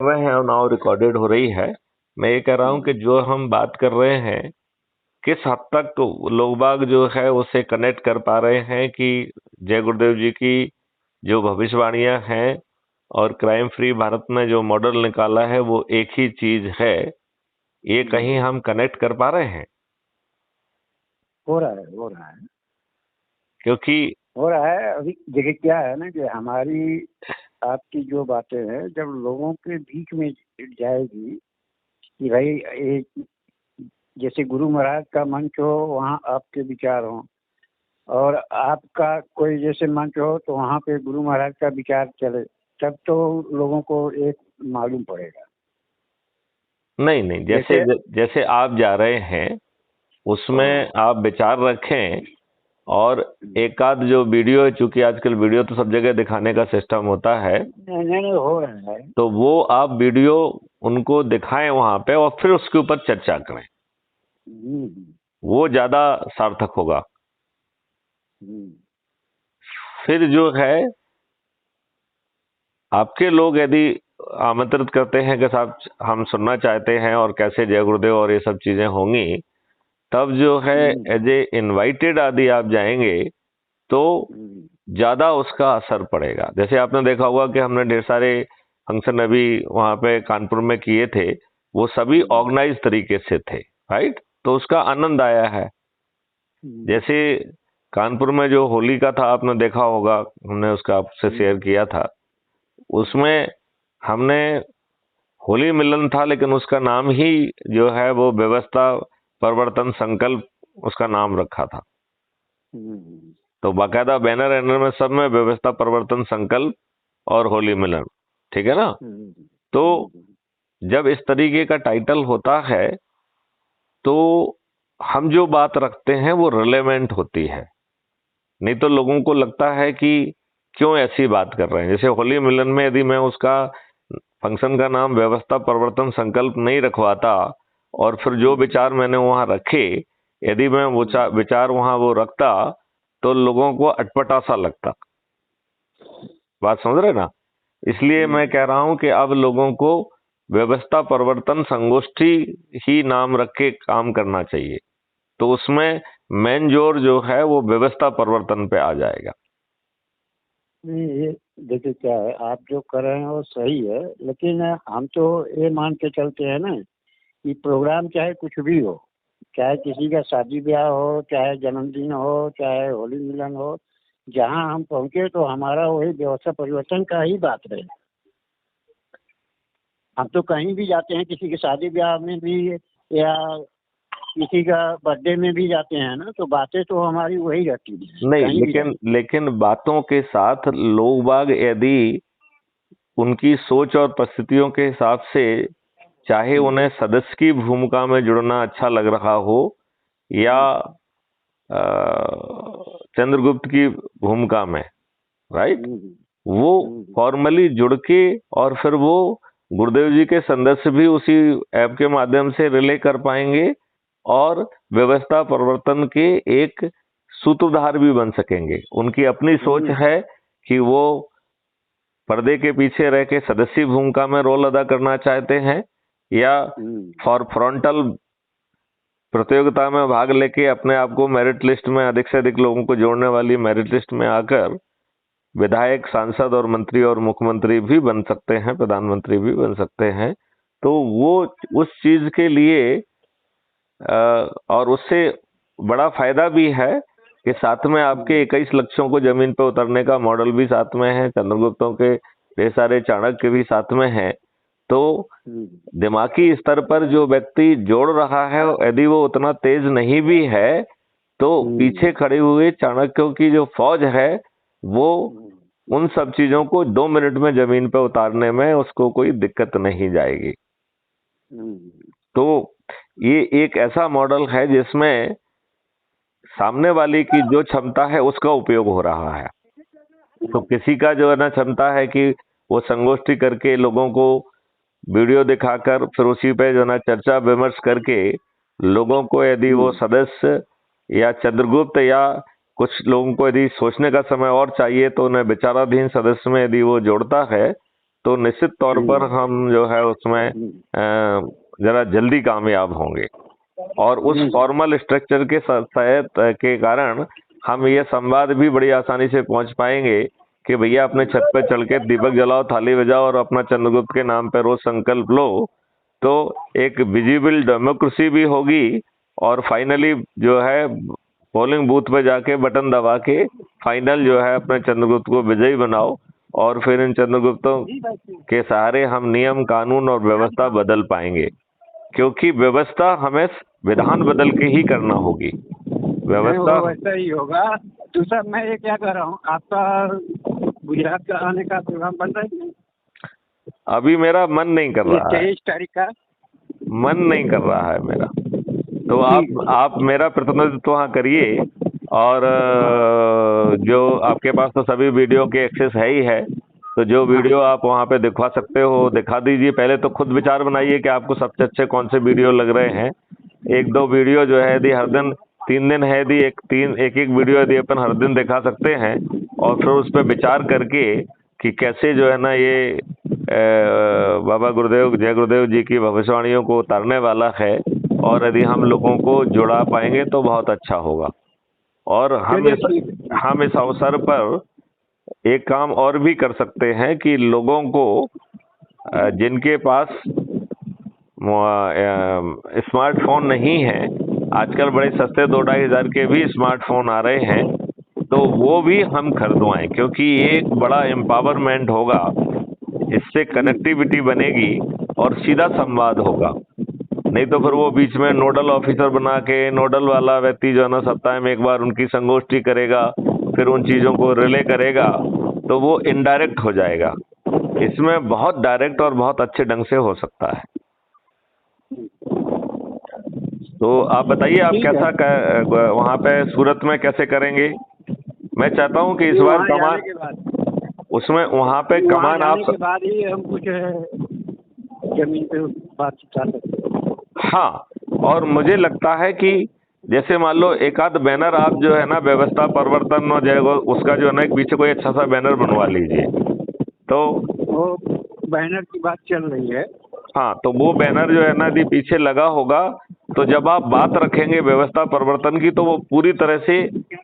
हुए हैं और नाउ रिकॉर्डेड हो रही है। मैं ये कह रहा हूँ कि जो हम बात कर रहे हैं किस हद तक लोग बाग जो है उससे कनेक्ट कर पा रहे हैं कि जय गुरुदेव जी की जो भविष्यवाणियां हैं और क्राइम फ्री भारत में जो मॉडल निकाला है वो एक ही चीज है, ये कहीं हम कनेक्ट कर पा रहे हैं? हो रहा है क्योंकि हो रहा है। अभी देखिए क्या है ना कि हमारी आपकी जो बातें हैं जब लोगों के बीच में जाएगी कि भाई एक जैसे गुरु महाराज का मंच हो वहाँ आपके विचार हो, और आपका कोई जैसे मंच हो तो वहाँ पे गुरु महाराज का विचार चले, तब तो लोगों को एक मालूम पड़ेगा। नहीं नहीं, जैसे जैसे जैसे आप जा रहे हैं उसमें आप विचार रखें, और एक आध जो वीडियो है, चूंकि आजकल वीडियो तो सब जगह दिखाने का सिस्टम होता है, नहीं हो रहा है। तो वो आप वीडियो उनको दिखाएं वहां पे और फिर उसके ऊपर चर्चा करें, वो ज्यादा सार्थक होगा। फिर जो है आपके लोग यदि आमंत्रित करते हैं कि साहब हम सुनना चाहते हैं और कैसे जय गुरुदेव और ये सब चीजें होंगी, तब जो है एज ए इनवाइटेड आदि आप जाएंगे तो ज्यादा उसका असर पड़ेगा। जैसे आपने देखा होगा कि हमने ढेर सारे फंक्शन अभी वहां पे कानपुर में किए थे, वो सभी ऑर्गेनाइज तरीके से थे, राइट? तो उसका आनंद आया है। जैसे कानपुर में जो होली का था आपने देखा होगा, हमने उसका आपसे शेयर किया था, उसमें हमने होली मिलन था लेकिन उसका नाम ही जो है वो व्यवस्था परिवर्तन संकल्प उसका नाम रखा था। तो बाकायदा बैनर एनर में सब में व्यवस्था परिवर्तन संकल्प और होली मिलन, ठीक है ना? तो जब इस तरीके का टाइटल होता है तो हम जो बात रखते हैं वो रिलेवेंट होती है, नहीं तो लोगों को लगता है कि क्यों ऐसी बात कर रहे हैं। जैसे होली मिलन में यदि मैं उसका फंक्शन का नाम व्यवस्था परिवर्तन संकल्प नहीं रखवाता और फिर जो विचार मैंने वहां रखे, यदि मैं वो विचार वहां वो रखता तो लोगों को अटपटा सा लगता। बात समझ रहे ना? इसलिए मैं कह रहा हूं कि अब लोगों को व्यवस्था परिवर्तन संगोष्ठी ही नाम रख के काम करना चाहिए, तो उसमें मेन जोर जो है वो व्यवस्था परिवर्तन पे आ जाएगा। नहीं, ये देखिए क्या है, आप जो कर रहे हैं वो सही है, लेकिन हम तो ये मान के चलते हैं ना कि प्रोग्राम चाहे कुछ भी हो, चाहे किसी का शादी ब्याह हो, चाहे जन्मदिन हो, चाहे होली मिलन हो, जहाँ हम पहुँचे तो हमारा वही व्यवस्था परिवर्तन का ही बात रहे। हम तो कहीं भी जाते हैं, किसी के शादी ब्याह में भी या किसी का बर्थडे में भी जाते हैं ना, तो बातें तो हमारी वही रहती है। नहीं, लेकिन बातों के साथ लोग बाग यदि उनकी सोच और परिस्थितियों के हिसाब से, चाहे उन्हें सदस्य की भूमिका में जुड़ना अच्छा लग रहा हो या चंद्रगुप्त की भूमिका में, राइट, वो फॉर्मली जुड़ के और फिर वो गुरुदेव जी के संदेश भी उसी ऐप के माध्यम से रिले कर पाएंगे और व्यवस्था परिवर्तन के एक सूत्रधार भी बन सकेंगे। उनकी अपनी सोच है कि वो पर्दे के पीछे रह के सदस्य भूमिका में रोल अदा करना चाहते हैं या फॉर फ्रंटल प्रतियोगिता में भाग लेके अपने आप को मेरिट लिस्ट में अधिक से अधिक लोगों को जोड़ने वाली मेरिट लिस्ट में आकर विधायक, सांसद और मंत्री और मुख्यमंत्री भी बन सकते हैं, प्रधानमंत्री भी बन सकते हैं। तो वो उस चीज के लिए और उससे बड़ा फायदा भी है कि साथ में आपके 21 लक्ष्यों को जमीन पर उतरने का मॉडल भी साथ में है, चंद्रगुप्तों के ढेर सारे चाणक्य भी साथ में है। तो दिमागी स्तर पर जो व्यक्ति जोड़ रहा है यदि वो उतना तेज नहीं भी है तो पीछे खड़े हुए चाणक्यों की जो फौज है वो उन सब चीजों को 2 मिनट में जमीन पर उतारने में उसको कोई दिक्कत नहीं जाएगी। तो ये एक ऐसा मॉडल है जिसमें सामने वाले की जो क्षमता है उसका उपयोग हो रहा है। तो किसी का जो है ना क्षमता है कि वो संगोष्ठी करके लोगों को वीडियो दिखाकर फिर उसी पे जो है ना चर्चा विमर्श करके लोगों को, यदि वो सदस्य या चंद्रगुप्त या कुछ लोगों को यदि सोचने का समय और चाहिए तो उन्हें विचाराधीन सदस्य में यदि वो जोड़ता है तो निश्चित तौर पर हम जो है उसमें जरा जल्दी कामयाब होंगे। और उस फॉर्मल स्ट्रक्चर के सहायता के कारण हम ये संवाद भी बड़ी आसानी से पहुंच पाएंगे कि भैया अपने छत पे चढ़ के दीपक जलाओ, थाली बजाओ और अपना चंद्रगुप्त के नाम पे रोज संकल्प लो। तो एक विजिबल डेमोक्रेसी भी होगी और फाइनली जो है पोलिंग बूथ पे जाके बटन दबा के फाइनल जो है अपने चंद्रगुप्त को विजयी बनाओ और फिर इन चंद्रगुप्तों के सहारे हम नियम, कानून और व्यवस्था बदल पाएंगे, क्योंकि व्यवस्था हमें विधान बदल के ही करना होगी। व्यवस्था वैसा ही होगा। दूसरा मैं ये क्या कर रहा हूँ, आपका गुजरात का आने का प्रोग्राम बन रहा है? अभी मेरा मन नहीं कर रहा है, 23 तारीख का मन नहीं कर रहा है मेरा। तो आप मेरा प्रतिनिधित्व वहाँ करिए और जो आपके पास तो सभी वीडियो के एक्सेस है ही है, तो जो वीडियो आप वहाँ पे दिखा सकते हो दिखा दीजिए। पहले तो खुद विचार बनाइए कि आपको सबसे अच्छे कौन से वीडियो लग रहे हैं। 1-2 वीडियो जो है यदि हर दिन 3 दिन है यदि एक वीडियो यदि अपन हर दिन दिखा सकते हैं और फिर उस पर विचार करके कि कैसे जो है ना ये बाबा गुरुदेव, जय गुरुदेव जी की भविष्यवाणियों को उतारने वाला है और यदि हम लोगों को जुड़ा पाएंगे तो बहुत अच्छा होगा। और हम इस अवसर पर एक काम और भी कर सकते हैं कि लोगों को जिनके पास स्मार्टफोन नहीं है, आजकल बड़े सस्ते 2-2.5 हज़ार के भी स्मार्टफोन आ रहे हैं, तो वो भी हम खरीदवाएं, क्योंकि ये एक बड़ा एम्पावरमेंट होगा। इससे कनेक्टिविटी बनेगी और सीधा संवाद होगा। नहीं तो फिर वो बीच में नोडल ऑफिसर बना के नोडल वाला व्यक्ति जो है ना सप्ताह में एक बार उनकी संगोष्ठी करेगा, फिर उन चीज़ों को रिले करेगा, तो वो इनडायरेक्ट हो जाएगा। इसमें बहुत डायरेक्ट और बहुत अच्छे ढंग से हो सकता है। तो आप बताइए आप कैसा वहाँ पे सूरत में कैसे करेंगे? मैं चाहता हूँ कि इस बार कमान उसमें वहाँ पे कमान आप के बाद ही हम कुछ जमीन पे बातचीत कर सकते हैं। हाँ, और मुझे लगता है कि जैसे मान लो एक आध बैनर आप जो है ना व्यवस्था परिवर्तन हो जाएगा, उसका जो है ना एक पीछे कोई अच्छा सा बैनर बनवा लीजिए। तो वो बैनर की बात चल रही है। हाँ, तो वो बैनर जो है ना यदि पीछे लगा होगा तो जब आप बात रखेंगे व्यवस्था परिवर्तन की तो वो पूरी तरह से,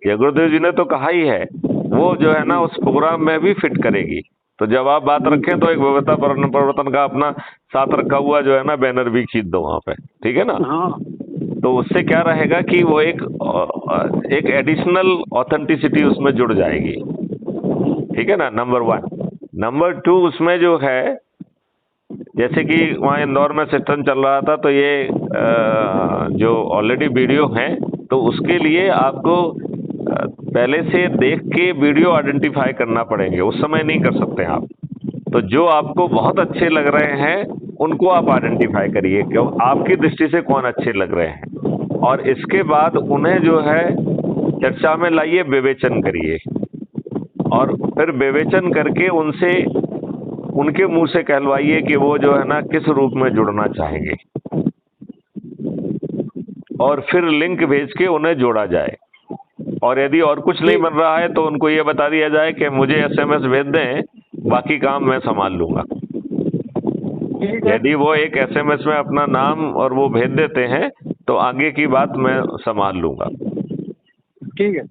जय गुरुदेव जी ने तो कहा ही है, वो जो है ना उस प्रोग्राम में भी फिट करेगी। तो जब आप बात रखें तो एक व्यवस्था परिवर्तन का अपना साथ रखा हुआ जो है ना बैनर भी खींच दो वहाँ पे, ठीक है ना? हाँ। तो उससे क्या रहेगा कि वो एक एडिशनल ऑथेंटिसिटी उसमें जुड़ जाएगी, ठीक है ना? नंबर 1। नंबर 2, उसमें जो है जैसे कि वहाँ इंदौर में सिस्टम चल रहा था, तो ये जो ऑलरेडी वीडियो हैं तो उसके लिए आपको पहले से देख के वीडियो आइडेंटिफाई करना पड़ेंगे, उस समय नहीं कर सकते आप। तो जो आपको बहुत अच्छे लग रहे हैं उनको आप आइडेंटिफाई करिए कि आपकी दृष्टि से कौन अच्छे लग रहे हैं, और इसके बाद उन्हें जो है चर्चा में लाइए, विवेचन करिए और फिर विवेचन करके उनसे उनके मुंह से कहलवाइए कि वो जो है ना किस रूप में जुड़ना चाहेंगे, और फिर लिंक भेज के उन्हें जोड़ा जाए। और यदि और कुछ नहीं बन रहा है तो उनको ये बता दिया जाए कि मुझे SMS भेज दें, बाकी काम मैं संभाल लूंगा। यदि वो एक SMS में अपना नाम और वो भेज देते हैं तो आगे की बात मैं संभाल लूंगा। ठीक है,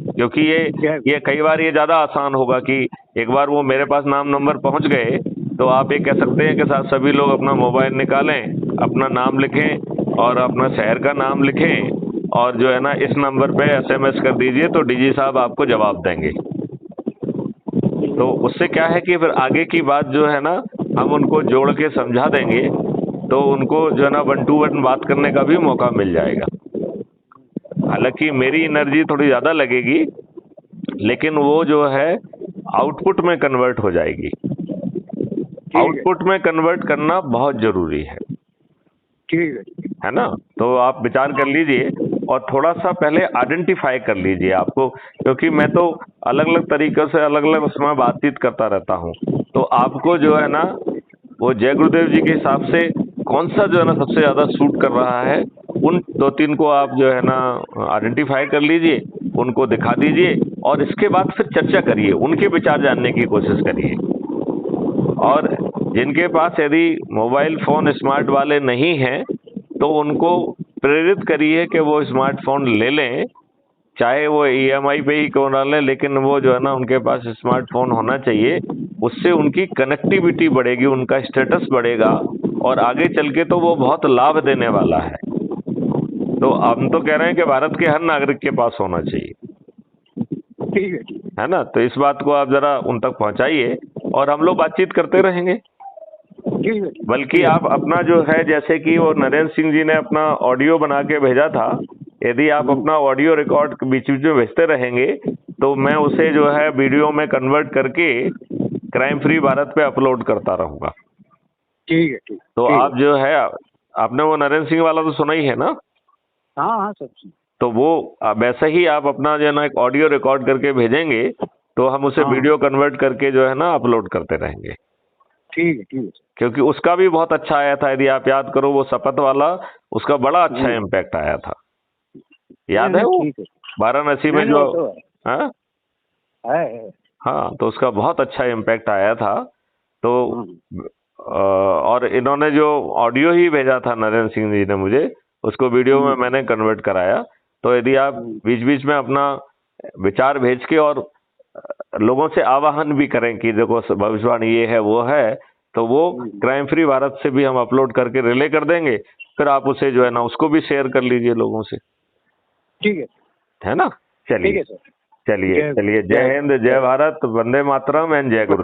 क्योंकि ये कई बार ये ज़्यादा आसान होगा कि एक बार वो मेरे पास नाम नंबर पहुंच गए तो आप ये कह सकते हैं कि साथ सभी लोग अपना मोबाइल निकालें, अपना नाम लिखें और अपना शहर का नाम लिखें और जो है ना इस नंबर पे SMS कर दीजिए तो डीजी साहब आपको जवाब देंगे। तो उससे क्या है कि फिर आगे की बात जो है ना हम उनको जोड़ के समझा देंगे, तो उनको जो है ना 1 to 1 बात करने का भी मौका मिल जाएगा। हालांकि मेरी एनर्जी थोड़ी ज़्यादा लगेगी, लेकिन वो जो है आउटपुट में कन्वर्ट हो जाएगी। आउटपुट में कन्वर्ट करना बहुत जरूरी है, ठीक है ना? तो आप विचार कर लीजिए और थोड़ा सा पहले आइडेंटिफाई कर लीजिए आपको, क्योंकि मैं तो अलग अलग तरीक़ों से अलग अलग उसमें बातचीत करता रहता हूँ। तो आपको जो है ना वो जय गुरुदेव जी के हिसाब से कौन सा जो है ना सबसे ज़्यादा सूट कर रहा है, उन 2-3 को आप जो है ना आइडेंटिफाई कर लीजिए, उनको दिखा दीजिए और इसके बाद फिर चर्चा करिए, उनके विचार जानने की कोशिश करिए। और जिनके पास यदि मोबाइल फोन स्मार्ट वाले नहीं हैं तो उनको प्रेरित करिए कि वो स्मार्टफोन ले लें, चाहे वो EMI पे ही क्यों ना लें, लेकिन वो जो है ना उनके पास स्मार्टफोन होना चाहिए। उससे उनकी कनेक्टिविटी बढ़ेगी, उनका स्टेटस बढ़ेगा और आगे चल के तो वो बहुत लाभ देने वाला है। तो हम तो कह रहे हैं कि भारत के हर नागरिक के पास होना चाहिए, ठीक है ना। तो इस बात को आप जरा उन तक पहुंचाइए और हम लोग बातचीत करते रहेंगे। है। बल्कि आप अपना जो है, जैसे कि वो नरेंद्र सिंह जी ने अपना ऑडियो बना के भेजा था, यदि आप अपना ऑडियो रिकॉर्ड बीच बीच में भेजते रहेंगे तो मैं उसे जो है वीडियो में कन्वर्ट करके क्राइम फ्री भारत पे अपलोड करता रहूंगा। ठीक है, ठीक। तो आप जो है, आपने वो नरेंद्र सिंह वाला तो सुना ही है ना? हाँ हाँ, सब सुन। तो वो वैसे ही आप अपना जो है ना एक ऑडियो रिकॉर्ड करके भेजेंगे तो हम उसे वीडियो कन्वर्ट करके जो है ना अपलोड करते रहेंगे। ठीक है, ठीक है। क्योंकि उसका भी बहुत अच्छा आया था, यदि आप याद करो वो शपथ वाला, उसका बड़ा अच्छा इम्पैक्ट आया था। याद है वो वाराणसी में जो हाँ हाँ, तो उसका बहुत अच्छा इम्पैक्ट आया था। तो और इन्होंने जो ऑडियो ही भेजा था नरेंद्र सिंह जी ने मुझे, उसको वीडियो में मैंने कन्वर्ट कराया। तो यदि आप बीच बीच में अपना विचार भेज के और लोगों से आवाहन भी करें कि देखो भविष्यवाणी ये है वो है, तो वो क्राइम फ्री भारत से भी हम अपलोड करके रिले कर देंगे। फिर आप उसे जो है ना उसको भी शेयर कर लीजिए लोगों से। ठीक है ना? चलिए चलिए चलिए, जय हिंद, जय भारत, वंदे मातरम एंड जय गुरु।